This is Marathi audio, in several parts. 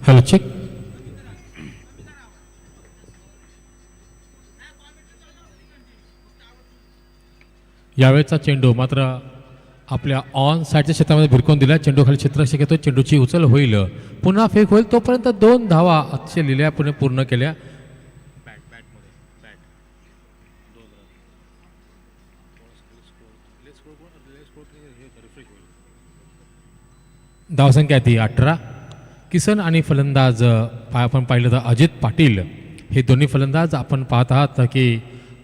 Hello check. यावेळेचा चेंडू मात्र आपल्या ऑन साईडच्या क्षेत्रामध्ये भिरकून दिला. चेंडू खाली क्षेत्ररक्षक येतो. चेंडूची उचल होईल, पुन्हा फेक होईल. तोपर्यंत 2 धावा अतिशय लिहिल्यापुणे पूर्ण केल्या. धावसंख्या ती 18. किसन आणि फलंदाज आपण पाहिलं तर अजित पाटील हे दोन्ही फलंदाज आपण पाहत आहात की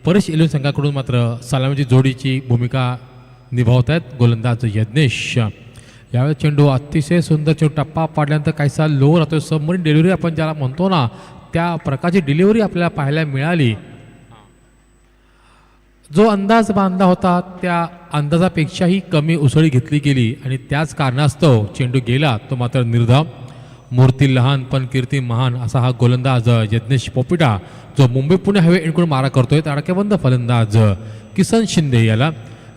परेश इलेवन संघाकडून मात्र सलामीची जोडीची भूमिका निभावत आहेत. गोलंदाज यज्ञेश. यावेळी चेंडू अतिशय सुंदर चेंडू टप्पा पाडल्यानंतर काहीसा लो राहतो. सबमरीन डिलिव्हरी आपण ज्याला म्हणतो ना, त्या प्रकारची डिलिव्हरी आपल्याला पाहायला मिळाली. जो अंदाज बांधला होता त्या अंदाजापेक्षाही कमी उसळी घेतली गेली आणि त्याच कारणास्तव चेंडू गेला तो मात्र निर्धाव. मूर्ती लहान पण कीर्ती महान असा हा गोलंदाज यज्ञेश पोपिटा जो मुंबई पुणे हायवे एंडकडून मारा करतोय. तडकेबंद फलंदाज किसन शिंदे याला.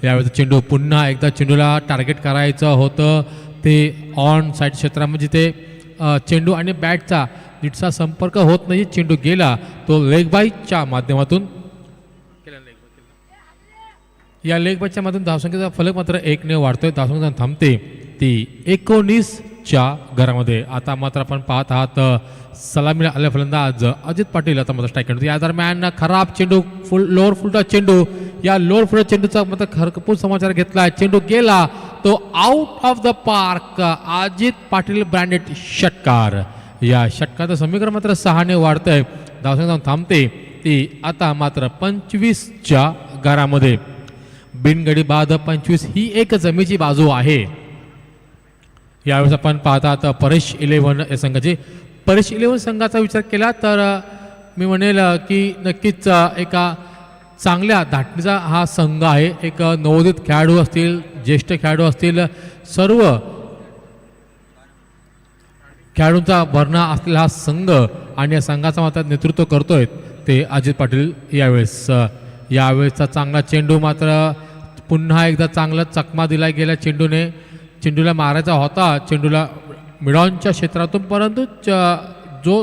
यावेळी चेंडू पुन्हा एकदा चेंडूला टार्गेट करायचं होतं. ते ऑन साईड क्षेत्रामध्ये ते चेंडू आणि बॅटचा नीटसा संपर्क होत नाही. चेंडू गेला तो लेग बाईच्या माध्यमातून. या लेग बाईच्या माध्यमातून धावसंख्येचा फलक मात्र 1ने वाढतोय. धावसंख्या थांबते ती 19च्या घरामध्ये. आता मात्र आपण पाहत आहात सलामीला आले फलंदाज अजित पाटील आता मात्र स्ट्राईक करतो. या दरम्यान खराब चेंडू लोअर फुलटा चेंडू. या लोअर फुलटा चेंडूचा मात्र खरपूर समाचार घेतला. चेंडू गेला तो out of the park. Ajit Patil branded षटकार. या षटकाचं समीकरण मात्र 6ने वाढतंय. धावसंख्या थांबते ती आता मात्र 25च्या घरामध्ये. बिनगडी बाद 25 ही एक जमेची बाजू आहे. यावेळेस आपण पाहतात परेश इलेव्हन या संघाची. परेश इलेव्हन संघाचा विचार केला तर मी म्हणेल की नक्कीच एका चांगल्या धाटणीचा हा संघ आहे. एक नवोदित खेळाडू असतील, ज्येष्ठ खेळाडू असतील, सर्व खेळाडूंचा भरणा असलेला हा संघ आणि या संघाचा मात्र नेतृत्व करतोय ते अजित पाटील. यावेळेसचा चांगला चेंडू मात्र पुन्हा एकदा चांगला चकमा दिला गेला चेंडूने. चेंडूला मारायचा होता चेंडूला मिडॉनच्या क्षेत्रातून, परंतु जो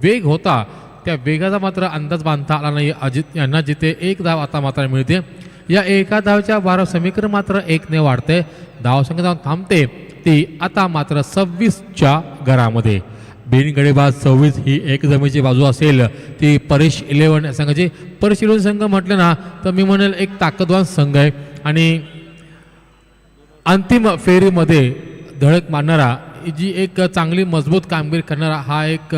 वेग होता त्या वेगाचा मात्र अंदाज बांधता आला नाही अजित यांना, जिथे 1 धाव आता मात्र मिळते. या एका धावच्या 12 समीकरण मात्र 1ने वाढते. धावसंख्या जाऊन थांबते ती आता मात्र 26च्या घरामध्ये. बिनगडीबाज 26 ही एक जमेची बाजू असेल ती परेश इलेव्हन संघाची. परेश इलेव्हन संघ म्हटलं ना तर मी म्हणेल एक ताकदवान संघ आहे आणि अंतिम फेरीमध्ये धडक मारणारा, जी एक चांगली मजबूत कामगिरी करणारा हा एक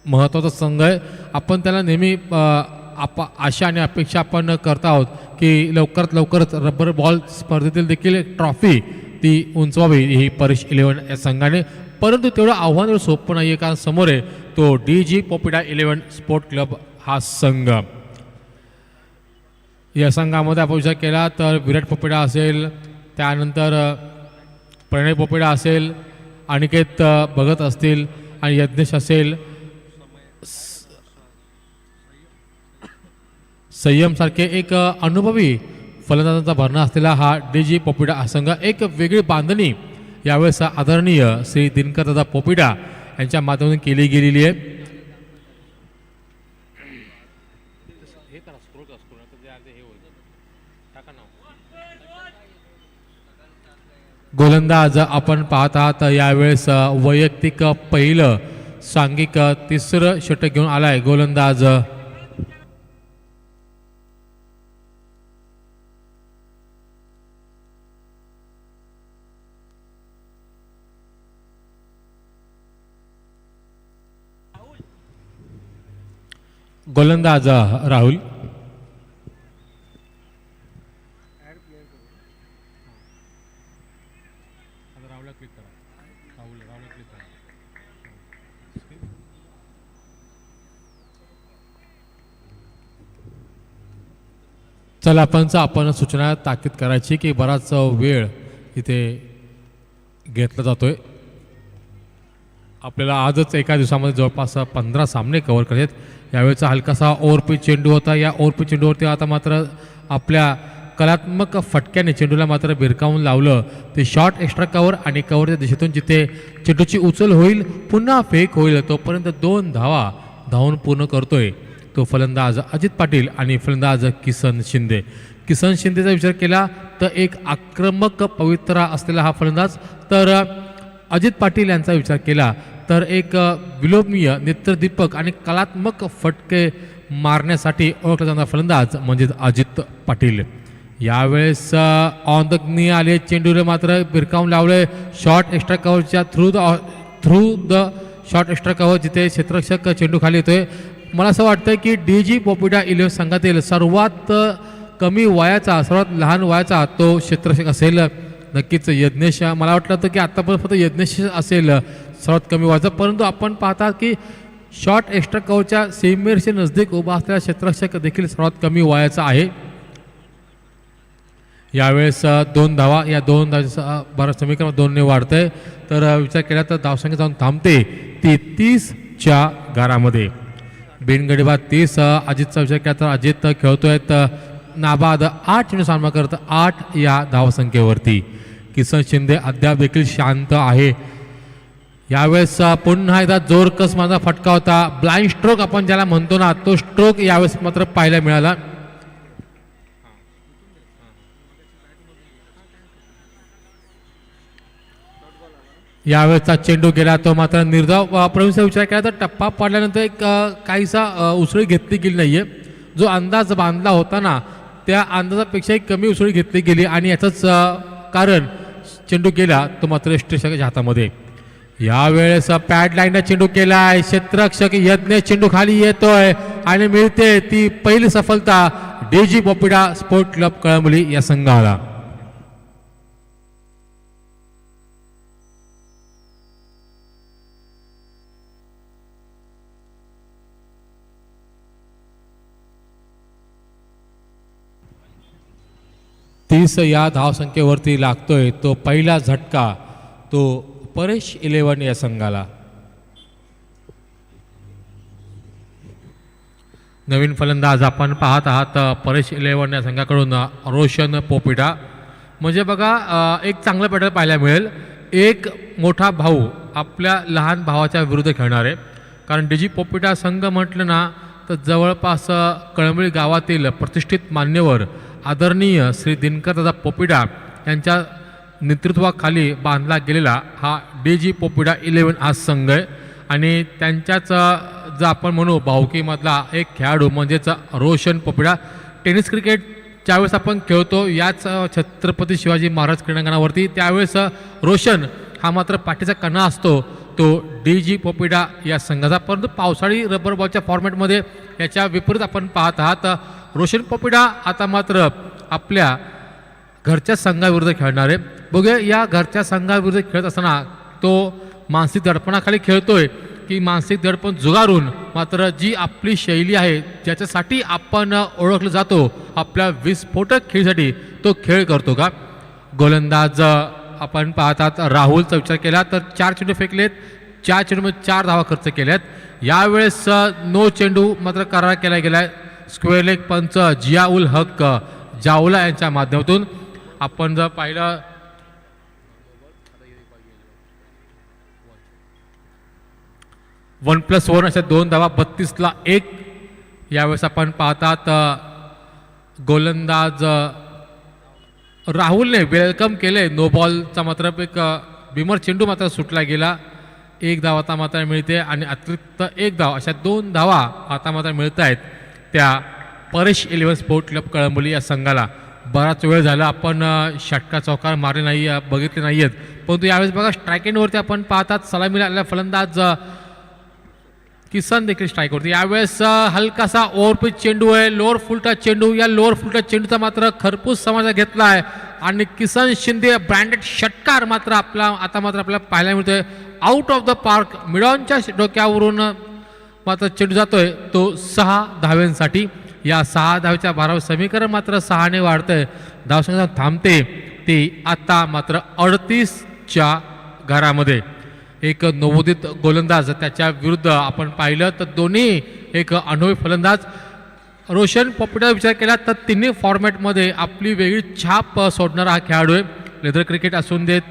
महत्त्वाचा संघ आहे. आपण त्याला नेहमी आशा आणि अपेक्षा आपण करत आहोत की लवकरात लवकरच रबर बॉल स्पर्धेतील देखील एक ट्रॉफी ती उंचवावी ही परेश इलेव्हन या संघाने. परंतु तेवढं आव्हान एवढं सोपं नाही आहे, कारण समोर आहे तो DG पोपिटा इलेव्हन स्पोर्ट क्लब हा संघ. या संघामध्ये आपण विचार केला तर विराट पोपिटा असेल, त्यानंतर प्रणय पोपिटा असेल, अनिकेत भगत असतील आणि यज्ञेश असेल, संयमसारखे एक अनुभवी फलंदाजांचा भरणा असलेला हा DG पोपिटा हा संघ. एक वेगळी बांधणी यावेळेस आदरणीय श्री दिनकर दादा पोपिटा यांच्या माध्यमातून केली गेलेली आहे. गोलंदाज आपण पाहत आहात यावेळेस वैयक्तिक पहिलं सांघिक 3रं षटक घेऊन आलाय गोलंदाज राहुल. चला आपण सूचना ताकीद करायची की बराच वेळ इथे घेतला जातोय. आपल्याला आजच एका दिवसामध्ये जवळपास 15 सामने कव्हर करायचे. यावेळेचा हलकासा ओव्हरपिच चेंडू होता. या ओव्हरपिच चेंडूवरती आता मात्र आपल्या कलात्मक फटक्याने चेंडूला मात्र भिरकावून लावलं. ते शॉर्ट एक्स्ट्रा कव्हर आणि कव्हरच्या दिशेतून जिथे चेंडूची उचल होईल पुन्हा फेक होईल तोपर्यंत 2 धावा धावून पूर्ण करतोय तो फलंदाज अजित पाटील आणि फलंदाज किसन शिंदे. किसन शिंदेचा विचार केला तर एक आक्रमक पवित्रा असलेला हा फलंदाज, तर अजित पाटील यांचा विचार केला तर एक विलोभनीय नेत्रदीपक आणि कलात्मक फटके मारण्यासाठी ओळखला जाणारा फलंदाज म्हणजे अजित पाटील. यावेळेस ऑन द नी आले, चेंडूला मात्र भिरकावून लावले शॉर्ट एक्स्ट्रा कव्हरच्या through the short extra cover जिथे क्षेत्ररक्षक चेंडू खाली येतोय. मला असं वाटतं की DG पोपिटा 11 संघातील सर्वात कमी वयाचा, सर्वात लहान वयाचा तो क्षेत्ररक्षक असेल नक्कीच यज्ञेश. मला वाटलं होतं की आत्तापर्यंत फक्त यज्ञेश असेल सर्वात कमी वयाचा, परंतु आपण पाहतात की शॉर्ट एक्स्ट्रा कव्हरच्या सीमेच्या नजदीक उभा असलेला क्षेत्ररक्षक देखील सर्वात कमी वयाचा आहे. यावेळेस 2 धावा, या 2 धावांचं भारत समीकरण 2 ने वाढतंय. तर विचार केला तर धावसंख्या जाऊन थांबते ती 30च्या घरामध्ये. बिनगडीबाद 30. अजितचा विचार केला तर अजित खेळतोय नाबाद 8 चेंडू सामना करत 8 या धावसंख्येवरती. किसन शिंदे अद्याप देखील शांत आहे. यावेळेस पुन्हा एकदा जोरकस माझा फटका होता, ब्लाइंड स्ट्रोक आपण ज्याला म्हणतो ना, तो स्ट्रोक यावेळेस मात्र पाहायला मिळाला. यावेळेचा चेंडू गेला तो मात्र निर्धाव. प्रवीणचा विचार केला तर टप्पा पडल्यानंतर एक काहीसा उसळी घेतली गेली नाहीये. जो अंदाज बांधला होता ना त्या अंदाजापेक्षाही कमी उसळी घेतली गेली आणि याचंच कारण चेंडू गेला तो मात्र यष्टीरक्षकाच्या हातामध्ये. यावेळेस पॅड लाईनला चेंडू केलाय, क्षेत्ररक्षक यज्ञ चेंडू खाली येतोय आणि मिळते ती पहिली सफलता DG पोपिटा स्पोर्ट क्लब कळंबली या संघाला. या धावसंख्येवरती लागतोय तो पहिला झटका तो परेश 11 या संघाला. नवीन फलंदाज आपण पाहत आहात परेश 11 या संघाकडून रोशन पोपिटा. म्हणजे बघा एक चांगलं पॅटर्न पाहायला मिळेल. एक मोठा भाऊ आपल्या लहान भावाच्या विरुद्ध खेळणार आहे. कारण DG पोपिटा संघ म्हटलं ना तर जवळपास कळंबळी गावातील प्रतिष्ठित मान्यवर आदरणीय श्री दिनकर दादा पोपिटा यांच्या नेतृत्वाखाली बांधला गेलेला हा DG पोपिटा 11 हा संघ आहे. आणि त्यांच्याच जर आपण म्हणू भाऊकीमधला एक खेळाडू म्हणजेच रोशन पोपिटा. टेनिस क्रिकेट ज्यावेळेस आपण खेळतो याच छत्रपती शिवाजी महाराज क्रीडांगणावरती त्यावेळेस रोशन हा मात्र पाठीचा कणा असतो तो DG पोपिटा या संघाचा. परंतु पावसाळी रबर बॉलच्या फॉर्मॅटमध्ये याच्या विपरीत आपण पाहत आहात. रोशन पोपिटा आता मात्र आपल्या घरच्या संघाविरुद्ध खेळणार आहे. बघूया या घरच्या संघाविरुद्ध खेळत असताना तो मानसिक दडपणाखाली खेळतोय की मानसिक दडपण जुगारून मात्र जी आपली शैली आहे ज्याच्यासाठी आपण ओळखलं जातो आपल्या विस्फोटक खेळीसाठी तो खेळ करतो का. गोलंदाज आपण पाहतात राहुलचा विचार केला तर 4 चेंडू फेकलेत, 4 चेंडूमध्ये 4 धावा खर्च केल्यात. यावेळेस नो चेंडू मात्र करार केला गेलाय. स्क्वेअर लेग पंच जियाउल हक जावला यांच्या माध्यमातून. आपण जर पाहिलं 1+1 अशा 2 धावा 32ला 1. यावेळेस आपण पाहतात गोलंदाज राहुलने वेलकम केले. नो बॉलचा मात्र एक बिमर चेंडू मात्र सुटला गेला. 1 धाव आता मात्र मिळते आणि अतिरिक्त 1 धाव अशा 2 धावा आता मात्र मिळत आहेत त्या परेश 11 स्पोर्ट क्लब कळंबली या संघाला. बराच वेळ झाला आपण षटका चौकार मारले नाही बघितले नाही आहेत. परंतु यावेळेस बघा स्ट्राईक एंडवरती आपण पाहतात सलामीला आलेला फलंदाज किसन देखील स्ट्राईकवरती. यावेळेस हलकासा ओव्हरपिच चेंडू आहे, लोअर फुलटा चेंडू. या लोअर फुलटा चेंडूचा मात्र खरपूस समाजा घेतला आहे आणि किसन शिंदे ब्रँडेड षटकार मात्र आता मात्र आपल्याला पाहायला मिळतोय. आउट ऑफ द पार्क मिडॉनच्या डोक्यावरून मात्र चेंडू जातोय तो 6 धाव्यांसाठी. या 6 धावेच्या भारावर समीकरण मात्र 6 ने वाढतंय. धावसंख्या थांबते ती आता मात्र 38च्या घरामध्ये. एक नवोदित गोलंदाज त्याच्या विरुद्ध आपण पाहिलं तर दोन्ही एक अनुभवी फलंदाज. रोशन पॉपिटाचा विचार केला तर तिन्ही फॉर्मॅटमध्ये आपली वेगळी छाप सोडणारा हा खेळाडू आहे. लेदर क्रिकेट असून देत,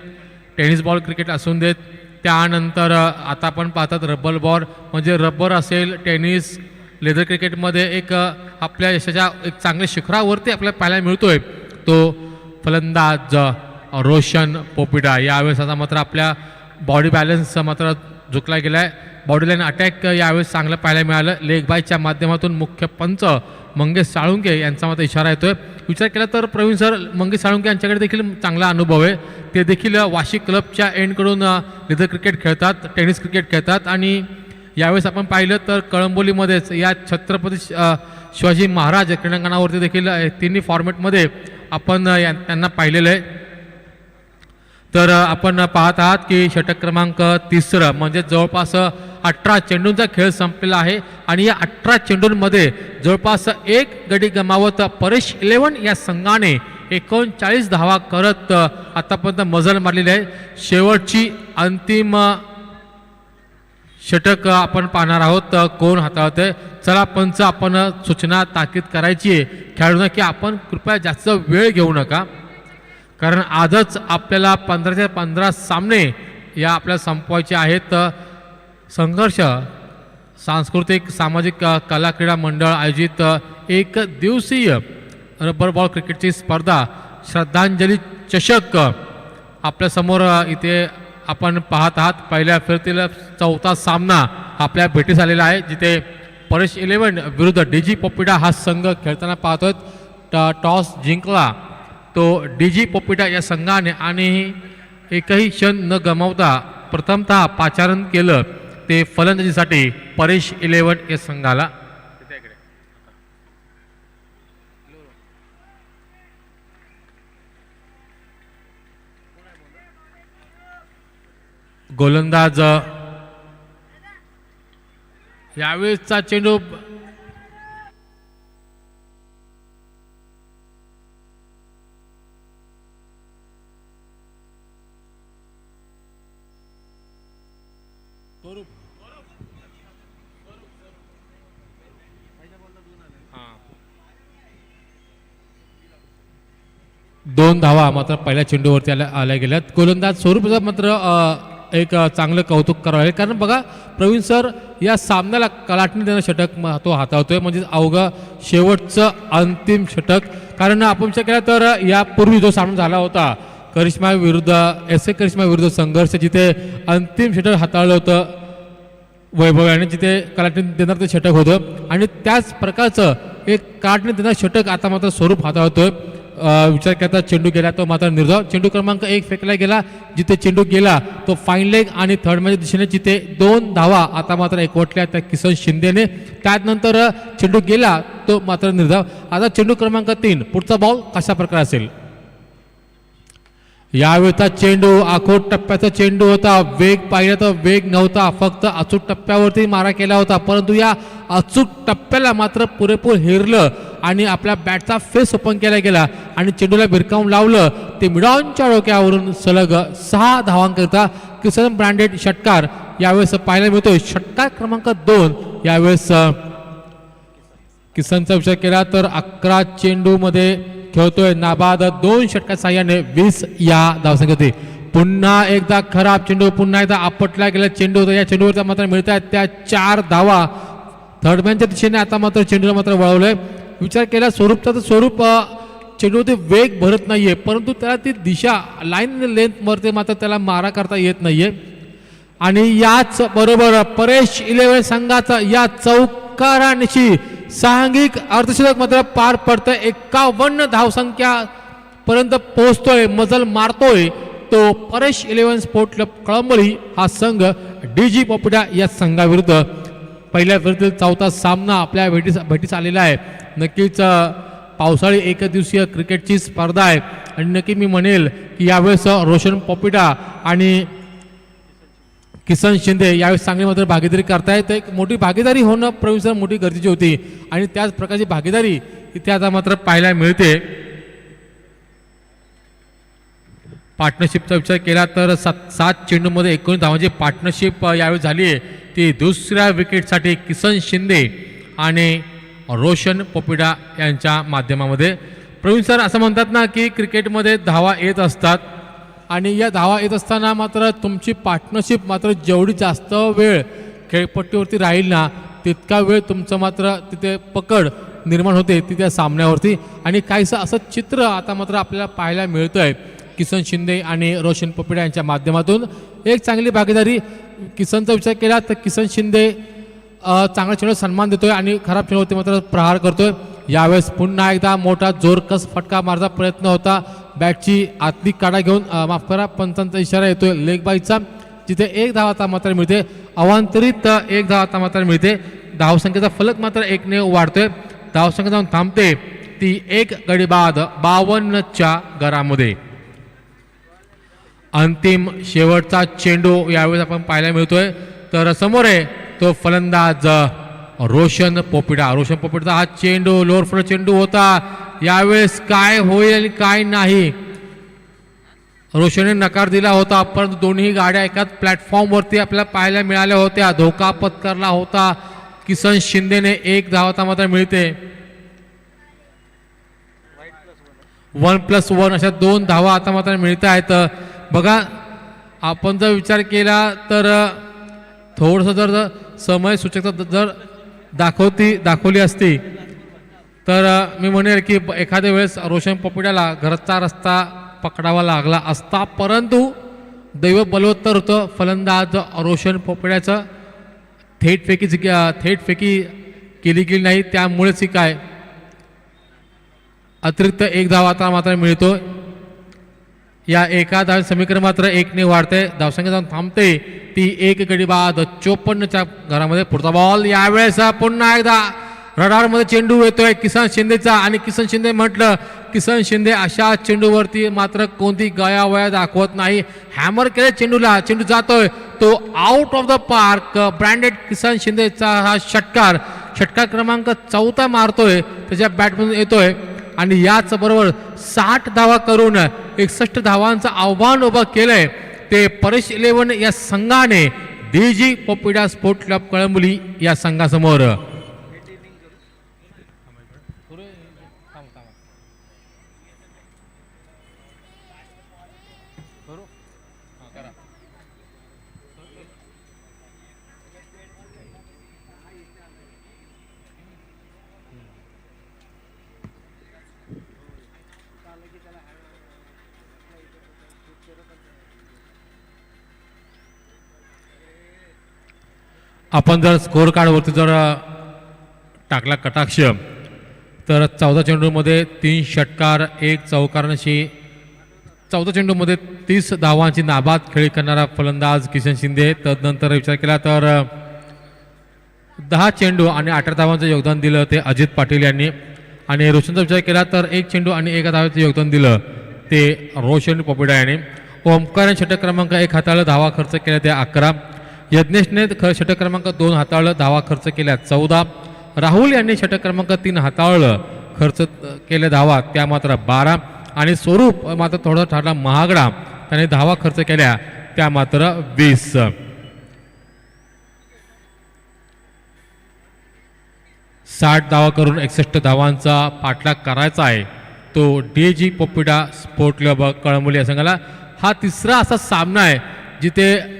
टेनिस बॉल क्रिकेट असून देत, त्यानंतर आता आपण पाहतात रबर बॉल म्हणजे रबर असेल, टेनिस, लेदर क्रिकेटमध्ये एक आपल्या यशाच्या एक चांगल्या शिखरावरती आपल्याला पाहायला मिळतोय तो फलंदाज रोशन पोपिटा. यावेळेस आता मात्र आपल्या बॉडी बॅलन्स मात्र झुकला गेला आहे. बॉडी लाईन अटॅक यावेळेस चांगलं पाहायला मिळालं. लेग बायच्या माध्यमातून मुख्य पंच मंगेश साळुंके यांचा मात्र इशारा येतोय. विचार केला तर प्रवीण सर मंगेश साळुंके यांच्याकडे देखील चांगला अनुभव आहे. ते देखील वाशी क्लबच्या एंडकडून लेदर क्रिकेट खेळतात, टेनिस क्रिकेट खेळतात आणि यावेळेस आपण पाहिलं तर कळंबोलीमध्येच या छत्रपती शिवाजी महाराज क्रीडांगणावरती देखील तिन्ही फॉर्मॅटमध्ये आपण त्यांना पाहिलेलं आहे. तर आपण पाहत आहात की षटक क्रमांक 3 म्हणजे जवळपास 18 चेंडूंचा खेळ संपलेला आहे आणि या 18 चेंडूंमध्ये जवळपास 1 गडी गमावत परेश 11 या संघाने 39 धावा करत आतापर्यंत मजल मारलेली आहे. शेवटची अंतिम षटक आपण पाहणार आहोत कोण हाताळतंय. चला पंच आपण सूचना ताकीद करायची आहे खेळाडूंना की आपण कृपया जास्त वेळ घेऊ नका, कारण आजच आपल्याला 15 ते 15 सामने या आपल्याला संपवायचे आहेत. संघर्ष सांस्कृतिक सामाजिक कला क्रीडा मंडळ आयोजित एक दिवसीय रबर बॉल क्रिकेटची स्पर्धा श्रद्धांजली चषक आपल्यासमोर इथे आपण पाहत आहात. पहिल्या फेरीतील 4था सामना आपल्या भेटीस आलेला आहे, जिथे परेश 11 विरुद्ध डीजी पोपिटा हा संघ खेळताना पाहतोय. टॉस जिंकला तो डीजी पोपिटा या संघाने आणि एकही क्षण न गमावता प्रथमतः पाचारण केलं ते फलंदाजीसाठी परेश 11 या संघाला. गोलंदाज यावेळेसचा चेंडू दोन धावा मात्र पहिल्या चेंडूवरती आल्या गेल्यात. गोलंदाज स्वरूपाचं मात्र एक चांगलं कौतुक करावं लागेल, कारण बघा प्रवीण सर या सामन्याला कलाटणी देणं षटक तो हाताळतोय, म्हणजे अवघं शेवटचं अंतिम षटक. कारण आपण विचार केला तर यापूर्वी जो सामना झाला होता करिश्मा विरुद्ध SA करिश्मा विरुद्ध संघर्ष, जिथे अंतिम षटक हाताळलं होतं वैभव आणि जिथे कलाटणी देणार ते षटक होतं आणि त्याच प्रकारचं एक कलाटणी देणार षटक आता मात्र स्वरूप हाताळतोय. विचार करता चेंडू गेला तो मात्र निर्धाव. चेंडू क्रमांक 1 फेकला गेला, जिथे चेंडू गेला तो फाईन लेग आणि थर्ड मॅच दिशेने, जिथे 2 धावा आता मात्र एकवटल्या त्या किसन शिंदेने. त्यानंतर चेंडू गेला तो मात्र निर्धाव. आता चेंडू क्रमांक 3 पुढचा बॉल कशा प्रकारे असेल. यावेळेचा चेंडू आखोट टप्प्याचा चेंडू होता. वेग पाहिला तर वेग नव्हता, फक्त अचूक टप्प्यावरती मारा केला होता, परंतु या अचूक टप्प्याला मात्र पुरेपूर हेरलं आणि आपल्या बॅटचा फेस ओपन केला गेला आणि चेंडूला भिरकावून लावलं. ते मिडॉनच्या डोक्यावरून सलग 6 धावांकरिता किसन ब्रँडेड षटकार यावेळेस पाहायला मिळतोय. षटकार क्रमांक 2 यावेळेस किसनचा विचार केला तर 11 चेंडूमध्ये खेळतोय नाबाद 2 षटकार साह्याने 20 या धावसंख्येत. पुन्हा एकदा खराब चेंडू, पुन्हा एकदा आपटला गेला चेंडू होता. या चेंडूवरचा मात्र मिळत आहेत त्या 4 धावा. थर्डमॅनच्या दिशेने आता मात्र चेंडूला मात्र वळवलंय. विचार केला स्वरूपचा तर स्वरूप चेंडूवरती वेग भरत नाहीये, परंतु त्याला ती दिशा लाईन लेंथवरती मात्र त्याला मारा करता येत नाहीये. आणि याच बरोबर परेश 11 संघाचा या चौकारानिशी सांघिक अर्धशतक मात्र पार पडतंय. 51 धावसंख्या पर्यंत पोहोचतोय, मजल मारतोय तो परेश 11 स्पोर्ट क्लब कळंबोली हा संघ डीजी पोपिटा या संघाविरुद्ध. पहिल्या फेरीतील 4था सामना आपल्या भेटीस आलेला आहे. नक्कीच पावसाळी एकदिवसीय क्रिकेटची स्पर्धा आहे आणि नक्की मी म्हणेल की यावेळेस रोशन पोपिटा आणि किसन शिंदे यावेळेस चांगली मात्र भागीदारी करतायत. एक मोठी भागीदारी होणं प्रवीण मोठी गरजेची होती आणि त्याच प्रकारची भागीदारी इथे आता मात्र पाहायला मिळते. पार्टनरशिपचा विचार केला तर 7 चेंडूमध्ये 19 धावांची पार्टनरशिप यावेळी झाली आहे. ती दुसऱ्या विकेटसाठी किसन शिंदे आणि रोशन पोपिडा यांच्या माध्यमामध्ये. प्रवीण सर, असं म्हणतात ना की क्रिकेटमध्ये धावा येत असतात आणि या धावा येत असताना मात्र तुमची पार्टनरशिप मात्र जेवढी जास्त वेळ खेळपट्टीवरती राहील ना तितका वेळ तुमचं मात्र तिथे पकड निर्माण होते तिथे सामन्यावरती. आणि काहीसं असं चित्र आता मात्र आपल्याला पाहायला मिळतं आहे किसन शिंदे आणि रोशन पोपिडा यांच्या माध्यमातून. एक चांगली भागीदारी. किसनचा विचार केला तर किसन शिंदे चांगल्या चेंडूवर सन्मान देतोय आणि खराब चेंडूवरती मात्र प्रहार करतोय. यावेळेस पुन्हा एकदा मोठा जोरकस फटका मारचा प्रयत्न होता. बॅटची आतली काढा घेऊन माफ करा पंचांचा इशारा येतोय लेग बाईचा, जिथे एक धाव आता मात्र मिळते. अवांतरित एक धाव आता मात्र मिळते. धावसंख्येचा फलक मात्र 1ने वाढतोय. धावसंख्या जाऊन थांबते ती 1 गडी बाद 52च्या घरामध्ये. अंतिम शेवटचा चेंडू यावेळेस आपण पाहायला मिळतोय. तर समोर आहे तो फलंदाज रोशन पोपिडा. रोशन पोपिडाचा हा चेंडू लोअर फुल चेंडू होता. यावेळेस काय होईल आणि काय नाही रोशनने नकार दिला होता, परंतु दोन्ही गाड्या एकाच प्लॅटफॉर्मवरती आपल्याला पाहायला मिळाल्या होत्या. धोका पत्करला होता किसन शिंदेने. 1 धाव आता मात्र मिळते. 1+1 अशा 2 धावा आता मात्र मिळत आहेत. बघा आपण जर विचार केला तर थोडंसं जर समय सूचकता जर दाखवली असती तर मी म्हणेल की एखाद्या वेळेस रोशन पोपिडाला घरचा रस्ता पकडावा लागला असता, परंतु दैव बलवत्तर होतं. फलंदाज रोशन पोपिड्याचं थेट फेकी केली गेली नाही, त्यामुळेच ही काय अतिरिक्त 1 धाव आता मात्र मिळतो. या एका धाव समीकरण मात्र 1ने वाढते. धावसंख्या जाऊन थांबते ती 1 गडी बाद 54च्या घरामध्ये. पुढचा बॉल यावेळेस पुन्हा एकदा रडारमध्ये चेंडू येतोय किसन शिंदेचा. आणि किसन शिंदे म्हटलं, किसन शिंदे अशा चेंडूवरती मात्र कोणती गयावया दाखवत नाही. हॅमर केले चेंडूला, चेंडू जातोय तो out of the park. Branded Kisan शिंदेचा हा षटकार क्रमांक 4 मारतोय, त्याच्या बॅटमधून येतोय. आणि याच बरोबर 60 धावा करून 61 धावांचं आव्हान उभं केलंय ते परेश 11 या संघाने डीजी पोपिडा स्पोर्ट क्लब कळंबोली या संघासमोर. आपण जर स्कोअर कार्डवरती जर टाकला कटाक्ष तर 14 चेंडूमध्ये 3 षटकार 1 चौकार अशी 14 चेंडूमध्ये 30 धावांची नाबाद खेळी करणारा फलंदाज किसन शिंदे. तदनंतर विचार केला तर 10 चेंडू आणि 18 धावांचं योगदान दिलं ते अजित पाटील यांनी. आणि रोशनचा विचार केला तर 1 चेंडू आणि 1 धावाचं योगदान दिलं ते रोशन पोपिडा यांनी. ओमकार षटक क्रमांक 1 हाताळलं, धावा खर्च केल्या त्या 11. यज्ञेशने षटक क्रमांक 2 हाताळलं, धावा खर्च केल्या 14. राहुल यांनी षटक क्रमांक 3 हाताळलं, खर्च केल्या धावा त्या मात्र 12. आणि स्वरूप मात्र थोडा ठरला महागडा, त्याने धावा खर्च केल्या त्या मात्र 20. साठ धावा करून 61 धावांचा पाठलाग करायचा आहे तो डीजी पोपिडा स्पोर्ट क्लब कळंबोली या संघाला. हा तिसरा असा सामना आहे जिथे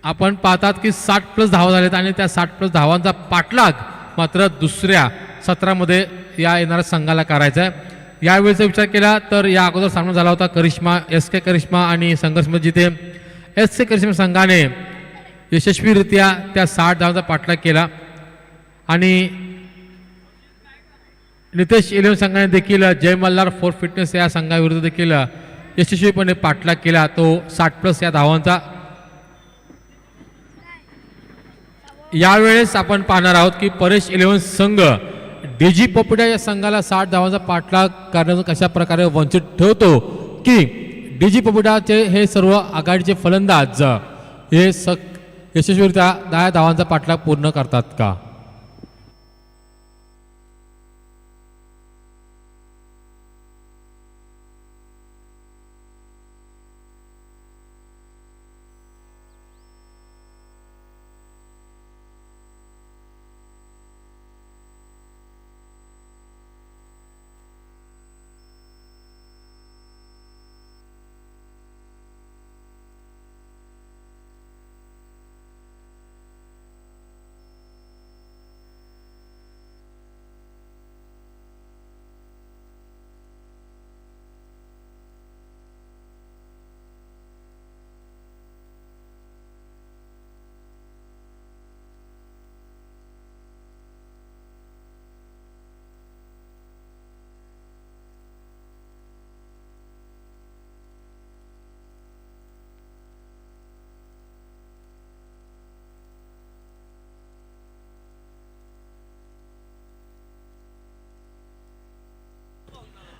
आपण पाहतात की 60+ धावा झाल्यात आणि त्या 60+ धावांचा पाठलाग मात्र दुसऱ्या सत्रामध्ये या येणाऱ्या संघाला करायचा आहे. यावेळेचा विचार केला तर या अगोदर सामना झाला होता करिश्मा SK करिश्मा आणि संघर्षमध्ये, जिथे SK करिश्मा संघाने यशस्वीरित्या त्या 60 धावांचा पाठलाग केला आणि नितेश 11 संघाने देखील जय मल्हार फोर फिटनेस या संघाविरुद्ध देखील यशस्वीपणे पाठलाग केला तो 60+ या धावांचा. यावेळेस आपण पाहणार आहोत की परेश 11 संघ डीजी पोपिडा या संघाला 60 धावांचा पाठलाग करण्याचा कशा प्रकारे वंचित ठेवतो की डीजी पोपिडाचे हे सर्व आघाडीचे फलंदाज हे यशस्वीरित्या 10 धावांचा पाठलाग पूर्ण करतात का.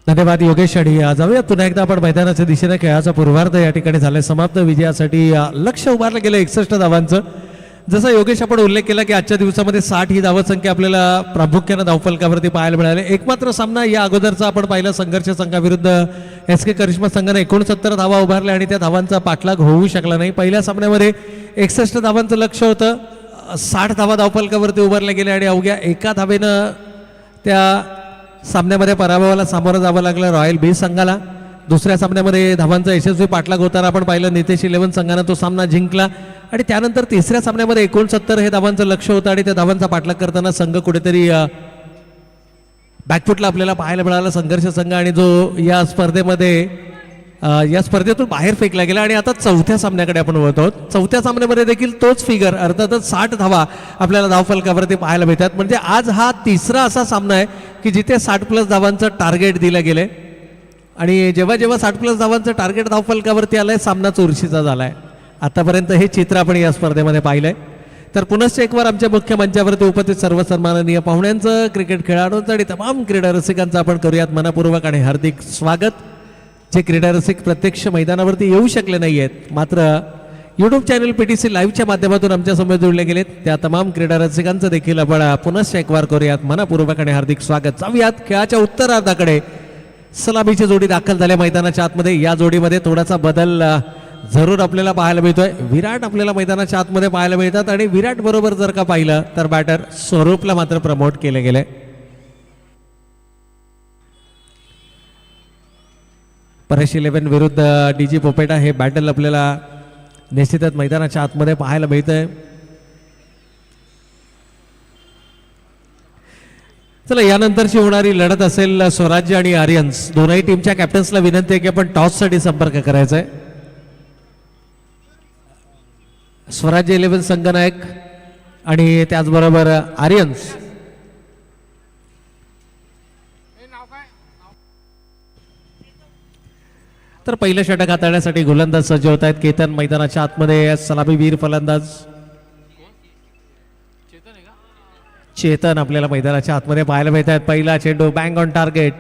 धन्यवाद योगेश. आणि जाऊया पुन्हा एकदा आपण मैदानाच्या दिशेने. खेळाचा पूर्वार्ध या ठिकाणी झालाय समाप्त. विजयासाठी लक्ष उभारलं गेलं 61 धावांचं. जसा योगेश आपण उल्लेख केला की आजच्या दिवसामध्ये 60 ही धावसंख्या आपल्याला प्रामुख्यानं धावफलकावरती पाहायला मिळाले. एकमात्र सामना या अगोदरचा आपण पाहिला संघर्ष संघाविरुद्ध एस के करिश्मा संघाने 69 धावा उभारल्या आणि त्या धावांचा पाठलाग होऊ शकला नाही. पहिल्या सामन्यामध्ये 61 धावांचं लक्ष होतं. 60 धावा धावफलकावरती उभारल्या गेल्या आणि अवघ्या एका धावेनं त्या सामन्यामध्ये पराभवाला सामोरं जावं लागलं रॉयल बी संघाला. दुसऱ्या सामन्यामध्ये धावांचा यशस्वी पाठलाग होताना आपण पाहिलं नितेश 11 संघानं तो सामना जिंकला. आणि त्यानंतर तिसऱ्या सामन्यामध्ये 69 हे धावांचं लक्ष होतं आणि त्या धावांचा पाठलाग करताना संघ कुठेतरी बॅकफुटला आपल्याला पाहायला मिळाला संघर्ष संघ. आणि जो या स्पर्धेतून बाहेर फेकला गेला. आणि आता चौथ्या सामन्याकडे आपण वळतो. चौथ्या सामन्यामध्ये देखील तोच फिगर अर्थातच 60 धावा आपल्याला धावफलकावरती पाहायला मिळतात. म्हणजे आज हा तिसरा असा सामना आहे की जिथे 60+ धावांचं टार्गेट दिलं गेलंय. आणि जेव्हा जेव्हा 60+ धावांचं टार्गेट धावफलकावरती आलंय सामना चुरशीचा झालाय. आतापर्यंत हे चित्र आपण या स्पर्धेमध्ये पाहिलंय. तर पुनश्च एकवार आमच्या मुख्य मंचावरती उपस्थित सर्व सन्माननीय पाहुण्यांचं, क्रिकेट खेळाडूंचं आणि तमाम क्रीडा रसिकांचं आपण करूयात मनपूर्वक आणि हार्दिक स्वागत. जे क्रीडा रसिक प्रत्यक्ष मैदानावरती येऊ शकले नाही आहेत मात्र यूट्यूब चॅनल PTC लाईव्हच्या माध्यमातून आमच्या समोर जोडले गेलेत त्या तमाम क्रीडा रसिकांचं देखील आपण पुनश्च एकवार करूयात मनपूर्वक आणि हार्दिक स्वागत. जाऊयात खेळाच्या उत्तरार्धाकडे. सलामीची जोडी दाखल झाल्या मैदानाच्या आतमध्ये. या जोडीमध्ये थोडासा बदल जरूर आपल्याला पाहायला मिळतोय. विराट आपल्याला मैदानाच्या आतमध्ये पाहायला मिळतात आणि विराट बरोबर जर का पाहिलं तर बॅटर स्वरूपला मात्र प्रमोट केले गेले. परेश 11 विरुद्ध DG पोपेटा हे बॅटल आपल्याला निश्चितच मैदानाच्या आतमध्ये पाहायला मिळतंय. चला यानंतरची होणारी लढत असेल स्वराज्य आणि आर्यन्स. दोनही टीमच्या कॅप्टन्सला विनंती आहे की आपण टॉससाठी संपर्क करायचा आहे. स्वराज्य 11 संघनायक आणि त्याचबरोबर आर्यन्स. तर पहिलं षटक हाताळण्यासाठी गोलंदाज सज्ज होत आहेत. केतन मैदानाच्या आतमध्ये. सलामीवीर फलंदाज चेतन आपल्याला मैदानाच्या आतमध्ये पाहायला मिळत आहेत. पहिला चेंडू bang on target,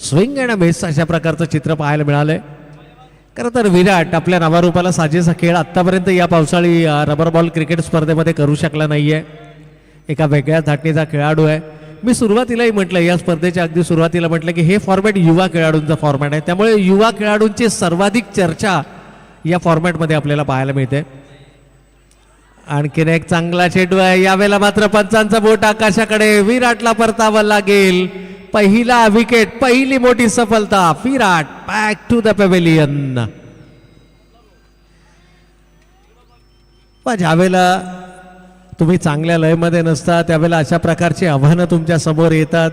swing and miss अशा प्रकारचं चित्र पाहायला मिळालंय. खरं तर विराट आपल्या नावारूपाला साजेसा खेळ आत्तापर्यंत या पावसाळी रबर बॉल क्रिकेट स्पर्धेमध्ये करू शकला नाहीये. एका वेगळ्या धाटणीचा खेळाडू आहे. मी सुरुवातीलाही म्हटलं, या स्पर्धेच्या अगदी सुरुवातीला म्हटलं की हे फॉर्मॅट युवा खेळाडूंचा फॉर्मॅट आहे. त्यामुळे युवा खेळाडूंची सर्वाधिक चर्चा या फॉर्मॅटमध्ये आपल्याला पाहायला मिळते. आणखीन एक चांगला चेंडू आहे. यावेळेला मात्र पंचांचा बोट आकाशाकडे. विराटला परतावं लागेल. पहिला विकेट, पहिली मोठी सफलता. विराट बॅक टू द पॅव्हेलियन. ज्यावेळेला तुम्ही चांगल्या लयमध्ये नसता त्यावेळेला अशा प्रकारची आव्हानं तुमच्या समोर येतात.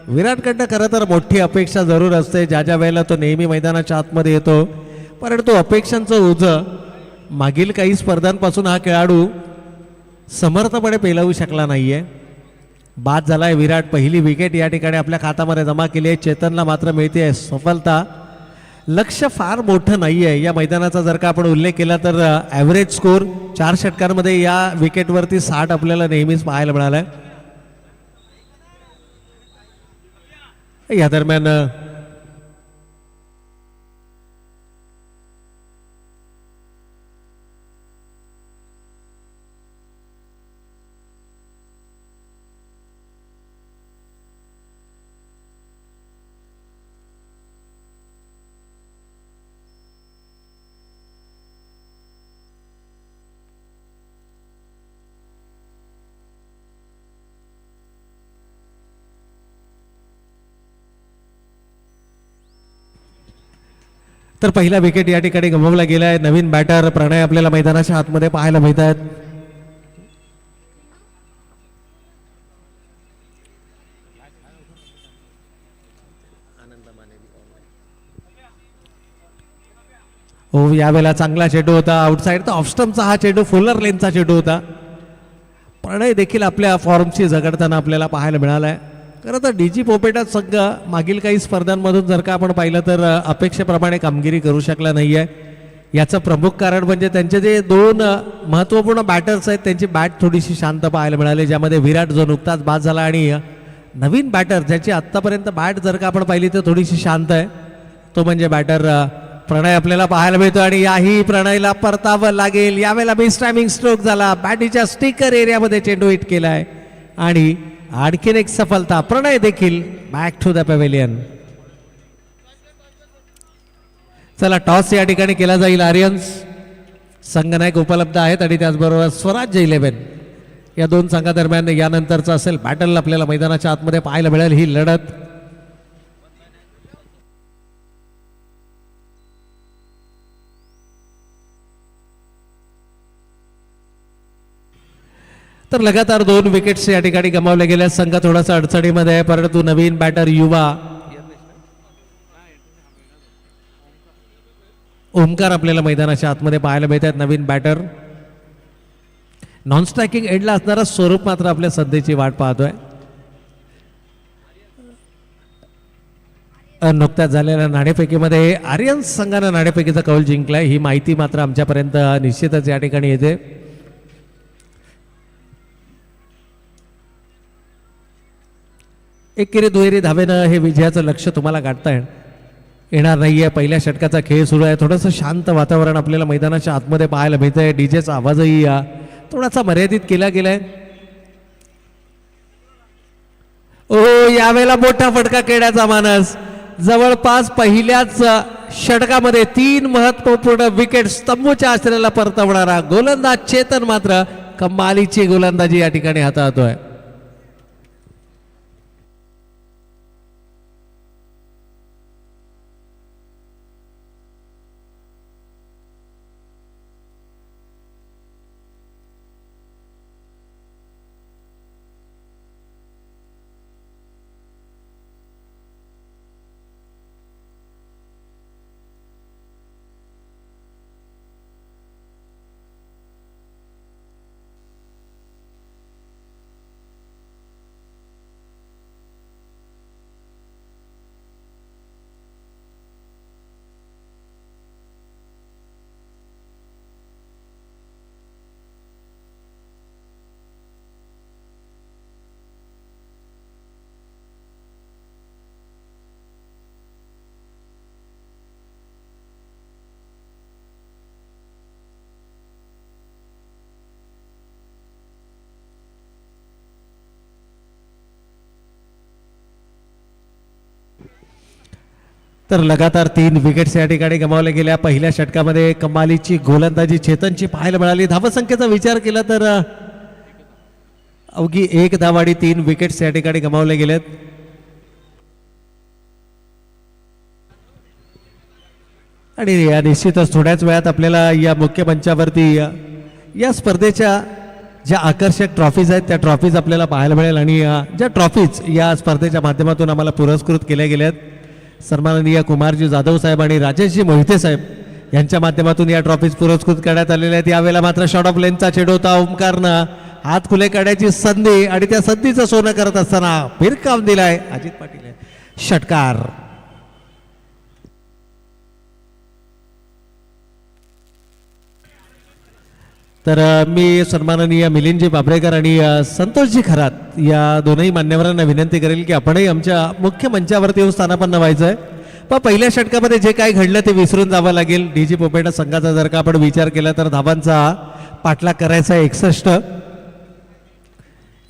विराटकडनं खरं तर मोठी अपेक्षा जरूर असते. ज्या ज्या वेळेला तो नेहमी मैदानाच्या आतमध्ये येतो, परंतु अपेक्षांचं ओझं मागील काही स्पर्धांपासून हा खेळाडू समर्थपणे पेलवू शकला नाहीये. बाद झालाय विराट. पहिली विकेट या ठिकाणी आपल्या खात्यामध्ये जमा केली आहे. चेतनला मात्र मिळते सफलता. लक्ष फार मोठं नाही आहे या मैदानाचा. जर का आपण उल्लेख केला तर ॲव्हरेज स्कोर 4 षटकांमध्ये या विकेटवरती 60 आपल्याला नेहमीच पाहायला मिळालाय. या दरम्यान तर पहिला विकेट या ठिकाणी गमावला गेला आहे. नवीन बॅटर प्रणय आपल्याला मैदानाच्या आतमध्ये पाहायला मिळत आहेत. हो, यावेळेला चांगला चेंडू होता. आउटसाइड तर ऑफस्टमचा हा चेंडू फुलर लेनचा चेंडू होता. प्रणय देखील आपल्या फॉर्मशी झगडताना आपल्याला पाहायला मिळालाय. खरं तर DG पोपेटा संघ मागील काही स्पर्धांमधून जर का आपण पाहिलं तर अपेक्षेप्रमाणे कामगिरी करू शकला नाही आहे. याचं प्रमुख कारण म्हणजे त्यांचे जे 2 महत्त्वपूर्ण बॅटर्स आहेत त्यांची बॅट थोडीशी शांत पाहायला मिळाली, ज्यामध्ये विराट जो नुकताच बाद झाला आणि नवीन बॅटर ज्याची आत्तापर्यंत बॅट जर का आपण पाहिली तर थोडीशी शांत आहे, तो म्हणजे बॅटर प्रणय आपल्याला पाहायला मिळतो. आणि याही प्रणयला परतावं लागेल. यावेळेला मिस टायमिंग स्ट्रोक झाला, बॅटीच्या स्टिकर एरियामध्ये चेंडू हिट केलाय आणि आणखीन एक सफलता. प्रणय देखील बॅक टू द पॅव्हेलियन. चला टॉस या ठिकाणी केला जाईल. आर्यन्स संघनायक उपलब्ध आहेत आणि त्याचबरोबर स्वराज्य 11 या दोन संघादरम्यान यानंतरचं असेल बॅटल आपल्याला मैदानाच्या आतमध्ये पाहायला मिळेल ही लढत. तर लगातार 2 विकेट्स या ठिकाणी गमावल्या गेल्या. संघ थोडासा अडचणीमध्ये आहे, परंतु नवीन बॅटर युवा ओमकार आपल्याला मैदानाच्या आतमध्ये पाहायला मिळतात. नवीन बॅटर नॉन स्ट्रायकिंग एंडला असणारा स्वरूप मात्र आपल्या सध्याची वाट पाहतोय. नुकत्याच झालेल्या नाणेफेकीमध्ये आर्यन्स संघानं नाणेफेकीचा कौल जिंकलाय ही माहिती मात्र आमच्यापर्यंत निश्चितच या ठिकाणी येते. एकेरी दुहेरी धावेनं हे विजयाचं लक्ष तुम्हाला गाठता येणार नाहीये. पहिल्या षटकाचा खेळ सुरू आहे. थोडंसं शांत वातावरण आपल्याला मैदानाच्या आतमध्ये पाहायला मिळतंय. डीजेचा आवाजही थोडासा मर्यादित केला गेलाय. ओ यावेळेला मोठा फटका खेळण्याचा मानस. जवळपास पहिल्याच षटकामध्ये 3 महत्वपूर्ण विकेट स्तंभूच्या आश्रयाला परतवणारा गोलंदाज चेतन मात्र कमालीची गोलंदाजी या ठिकाणी हाताळतोय. तर लगातार 3 विकेट्स या ठिकाणी गमावल्या गेल्या. पहिल्या षटकामध्ये कमालीची गोलंदाजी चेतनची पाहायला मिळाली. धावसंख्येचा विचार केला तर अवघी 1 धाव आणि 3 विकेट्स या ठिकाणी गमावले गेलेत. आणि या निश्चितच थोड्याच वेळात आपल्याला या मुख्य मंचावरती या स्पर्धेच्या ज्या आकर्षक ट्रॉफीज आहेत त्या ट्रॉफीज आपल्याला पाहायला मिळेल. आणि ज्या ट्रॉफीज या स्पर्धेच्या माध्यमातून आम्हाला पुरस्कृत केल्या गेल्यात सन्माननीय कुमारजी जाधव साहेब आणि राजेशजी मोहिते साहेब यांच्या माध्यमातून या ट्रॉफीज पुरस्कृत करण्यात आलेल्या आहेत. यावेळेला मात्र शॉर्ट ऑफ लेनचा चेंडू होता. ओमकारनं हात खुले काढायची संधी आणि त्या संधीचं सोनं करत असताना फिरकावून दिलाय अजित पाटील. षटकार. तर मी सन्माननीय मिलिंदजी बाबरेकर आणि संतोषजी खरात या दोनही मान्यवरांना विनंती करेल की आपणही आमच्या मुख्य मंचावरती येऊन स्थानापन्न व्हायचं आहे. पण पहिल्या षटकामध्ये जे काही घडलं ते विसरून जावं लागेल. डीजी पोपेटा संघाचा जर का आपण विचार केला तर धावांचा पाठलाग करायचा 61.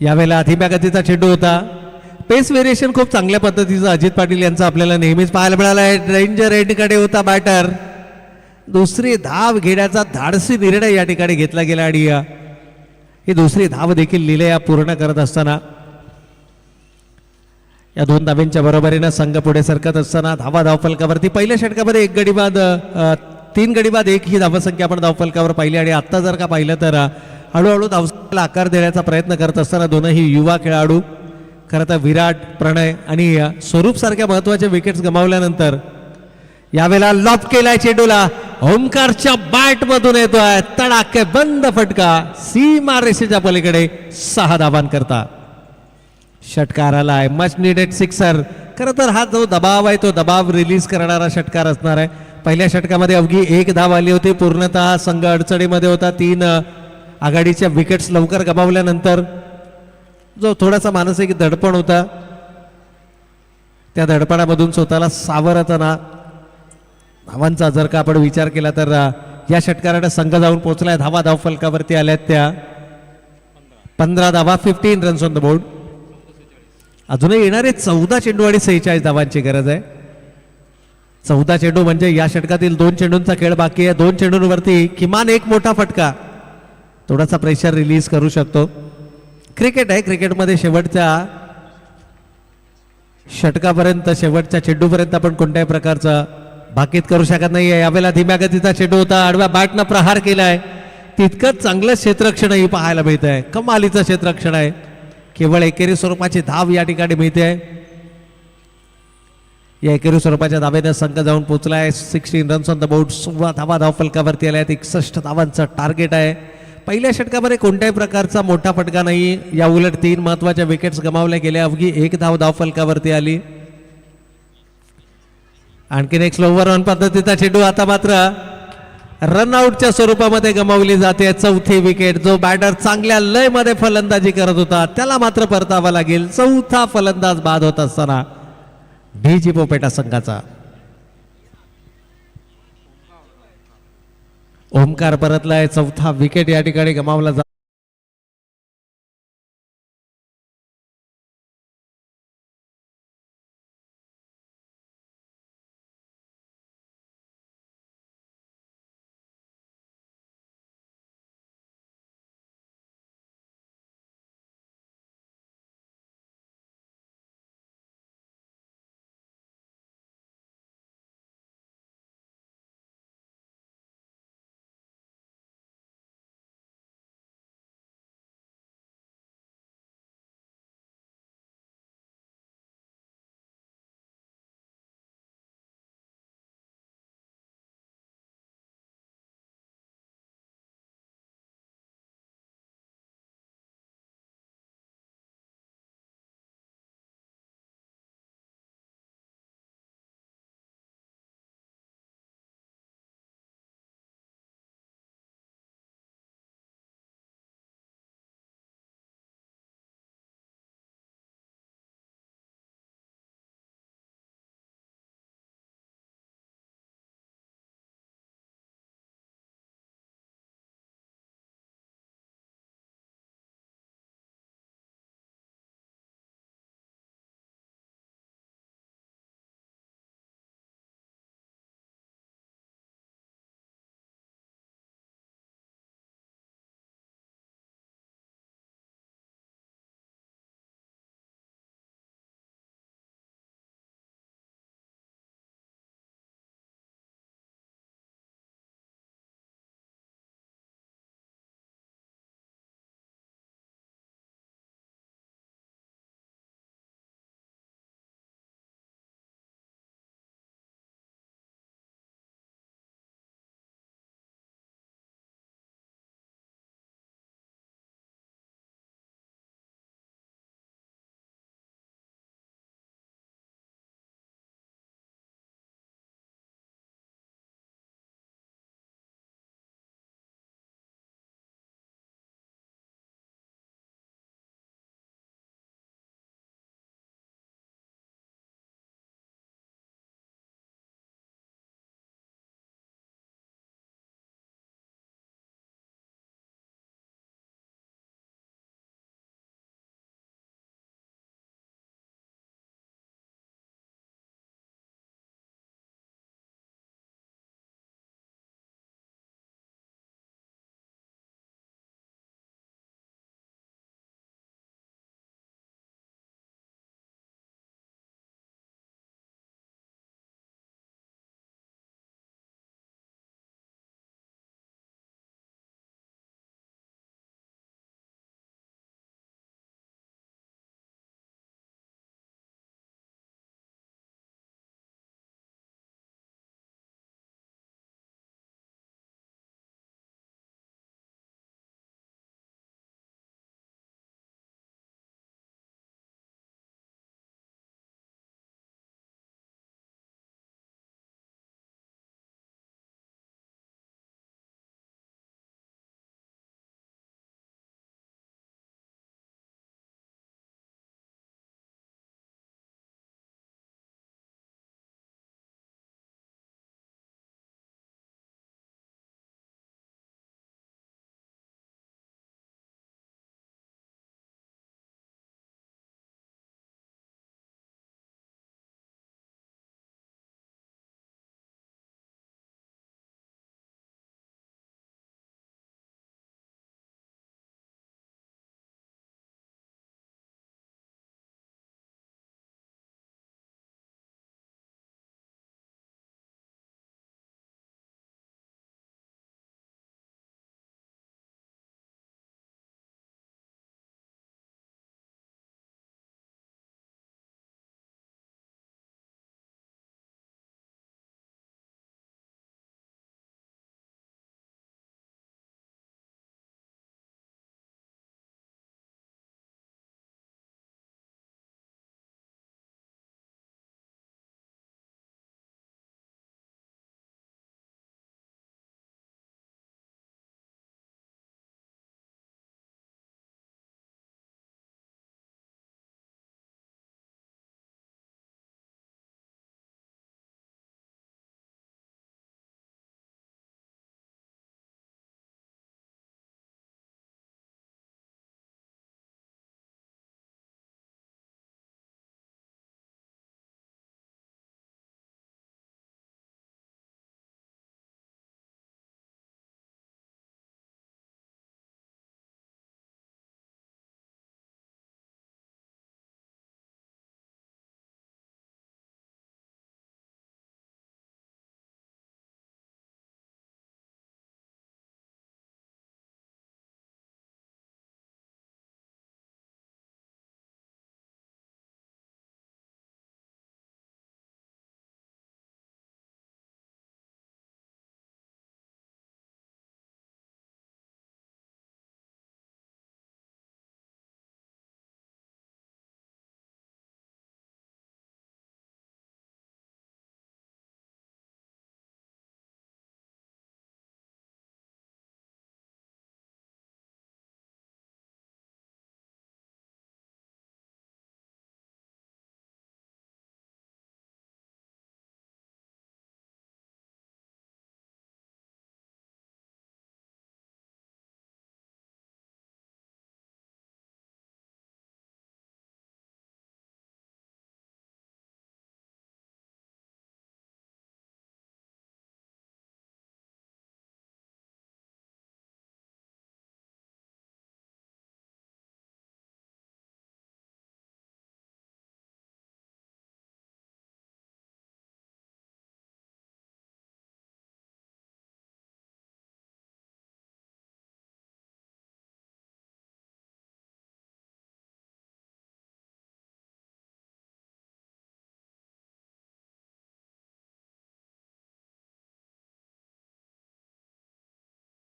यावेळेला अतिम्या गतीचा चेंडू होता. पेस व्हेरिएशन खूप चांगल्या पद्धतीचं अजित पाटील यांचा आपल्याला नेहमीच पाहायला मिळाला आहे. डेंजर एंडकडे होता बॅटर. दुसरी धाव घेण्याचा धाडसी निर्णय या ठिकाणी घेतला गेला आणि ही दुसरी धाव देखील लिलया पूर्ण करत असताना या 2 धावांच्या बरोबरीनं संघ पुढे सरकत असताना धावफलकावरती पहिल्या षटकामध्ये 1 गडी बाद 3 गडी बाद 1 ही धावसंख्या आपण धावफलकावर पाहिली. आणि आत्ता जर का पाहिलं तर हळूहळू धावसंख्येला आकार देण्याचा प्रयत्न करत असताना दोनही युवा खेळाडू खरं तर विराट, प्रणय आणि स्वरूप सारख्या महत्वाच्या विकेट्स गमावल्यानंतर यावेळेला लॉप केलाय चेंडूला. ओमकारच्या बॅट मधून येतोय तडाके बंद फटका सीमा रेषेच्या पलीकडे 6 धावांकरता षटकार आलाय. Much needed sixer. खरं तर हा जो दबाव आहे तो दबाव रिलीज करणारा षटकार असणार आहे. पहिल्या षटकामध्ये अवघी 1 धाव आली होती. पूर्णतः संघ अडचणीमध्ये होता. 3 आघाडीच्या विकेट्स लवकर गमावल्यानंतर जो थोडासा मानसिक दडपण होता त्या धडपडामधून स्वतःला सावरताना धावांचा जर का आपण विचार केला तर या षटकाराने संघ जाऊन पोहोचलाय. धावा धावफलकावरती आल्यात त्या 15 धावा, 15 रन्स ऑन द बोर्ड. अजूनही येणारे 14 चेंडू आणि 46 धावांची गरज आहे. 14 चेंडू म्हणजे या षटकातील 2 चेंडूंचा खेळ बाकी आहे. 2 चेंडूंवरती किमान एक मोठा फटका थोडासा प्रेशर रिलीज करू शकतो. क्रिकेट आहे, क्रिकेटमध्ये शेवटच्या षटकापर्यंत, शेवटच्या चेंडूपर्यंत आपण कोणत्याही प्रकारचं भाकीत करू शकत नाहीये. यावेळेला धीम्या गतीचा चेंडू होता, आडव्या बॅटनं प्रहार केलाय. तितकंच चांगलं क्षेत्ररक्षणही पाहायला मिळत आहे. कमालीचं क्षेत्ररक्षण आहे. केवळ एकेरी स्वरूपाची धाव या ठिकाणी मिळते. या एकेरी स्वरूपाच्या धावेनं संघ जाऊन पोहोचलाय. 16 रन्स ऑन द बोर्ड. 16 धावा धावफलकावरती आल्या आहेत. 61 धावांचं टार्गेट आहे. पहिल्या षटकामध्ये कोणत्याही प्रकारचा मोठा फटका नाही. या उलट 3 महत्वाच्या विकेट्स गमावल्या गेल्या. अवघी 1 धाव धावफलकावरती आली. आणखीन एक स्लोवर रन पद्धतीचा चेंडू आता मात्र रनआउटच्या स्वरूपामध्ये गमावली जाते. 4थी विकेट. जो बॅटर चांगल्या लय मध्ये फलंदाजी करत होता त्याला मात्र परतावा लागेल. 4था फलंदाज बाद होत असताना ढीजी पोपेटा संघाचा. ओमकार परतलाय. 4था विकेट या ठिकाणी गमावला